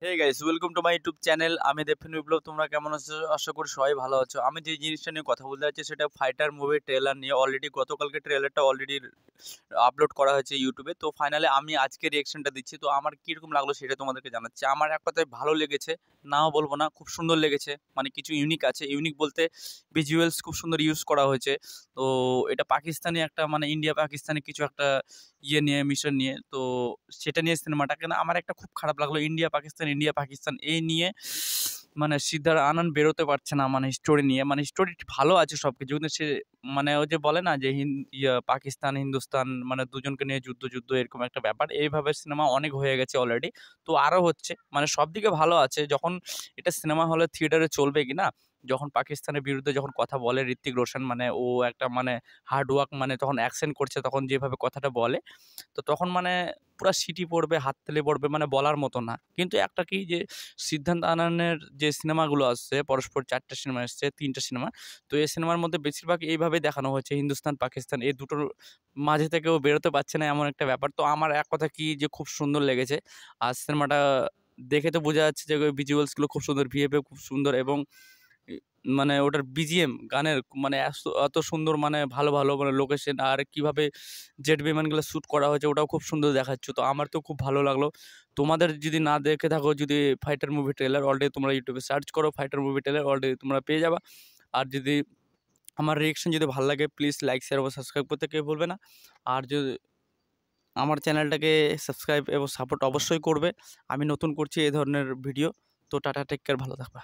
Hey guys, welcome to my YouTube channel. আমি দেবফিন বিপ্লব। তোমরা কেমন আছো? আশা করি সবাই ভালো আছো। আমি যে জিনিসটা নিয়ে কথা বলতে চাচ্ছি সেটা ফাইটার মুভির ট্রেলার নিয়ে। অলরেডি গতকালকে ট্রেলারটা অলরেডি আপলোড করা হয়েছে ইউটিউবে। তো ফাইনালি আমি আজকে রিয়াকশনটা দিচ্ছি। তো আমার কীরকম লাগলো সেটা তোমাদেরকে জানাচ্ছি। আমার এক কথায় ভালো লেগেছে, নাও বলবো না, খুব সুন্দর লেগেছে। মানে কিছু ইউনিক আছে, ইউনিক বলতে ভিজুয়ালস খুব সুন্দর ইউজ করা হয়েছে। তো এটা পাকিস্তানি একটা, মানে ইন্ডিয়া পাকিস্তানি কিছু একটা নিয়ে, মিশন নিয়ে। তো সেটা নিয়ে সিনেমাটাকে না আমার একটা খুব খারাপ লাগলো। ইন্ডিয়া পাকিস্তান এই নিয়ে মানে সিদ্ধার্থ আনন্দ বেরোতে পারছে না, মানে স্টোরি নিয়ে। মানে স্টোরি ভালো আছে সবকিছু, কিন্তু সে মানে ওই যে বলে না যে পাকিস্তান হিন্দুস্তান মানে দুজনকে নিয়ে যুদ্ধ এরকম একটা ব্যাপার। এইভাবে সিনেমা অনেক হয়ে গেছে অলরেডি। তো আরও হচ্ছে, মানে সব দিকে ভালো আছে। যখন এটা সিনেমা হলে থিয়েটারে চলবে কি না, যখন পাকিস্তানের বিরুদ্ধে যখন কথা বলে ঋত্বিক রোশন, মানে ও একটা মানে হার্ড ওয়ার্ক, মানে তখন অ্যাকশন করছে, তখন যেভাবে কথাটা বলে, তো তখন মানে পুরা সিটি পড়বে, হাততালি পড়বে, মানে বলার মতো না। কিন্তু একটা কি যে সিদ্ধার্থ আনন্দের যে সিনেমাগুলো আসছে, পরস্পর ৪ টা সিনেমা এসছে, ৩ টা সিনেমা। তো এই সিনেমার মধ্যে বেশিরভাগ এইভাবেই দেখানো হয়েছে, হিন্দুস্তান পাকিস্তান এই দুটোর মাঝে থেকে ও বেরোতে পারছে না, এমন একটা ব্যাপার। তো আমার এক কথা কি যে খুব সুন্দর লেগেছে। আর সিনেমাটা দেখে তো বোঝা যাচ্ছে যে ভিজুয়ালস গুলো খুব সুন্দর, ভিএফএক্স খুব সুন্দর, এবং ই মানে ওটার বিজিএম গানের মানে এত সুন্দর, মানে ভালো মানে লোকেশন আর কিভাবে জেট বিমানগুলো শ্যুট করা হয়েছে ওটাও খুব সুন্দর দেখাচ্ছে। তো আমার তো খুব ভালো লাগলো। তোমাদের যদি না দেখে থাকো, যদি ফাইটার মুভি ট্রেলার, অলরেডি তোমরা ইউটিউবে সার্চ করো ফাইটার মুভি ট্রেলার, অলরেডি তোমরা পেয়ে যাবা। আর যদি আমার রিঅ্যাকশন যদি ভালো লাগে, প্লিজ লাইক, শেয়ার এবং সাবস্ক্রাইব করতে কেউ ভুলবে না। আর যদি আমার চ্যানেলটাকে সাবস্ক্রাইব এবং সাপোর্ট অবশ্যই করবে। আমি নতুন করছি এই ধরনের ভিডিও। তো টাটা, টেক কেয়ার, ভালো থাকবা।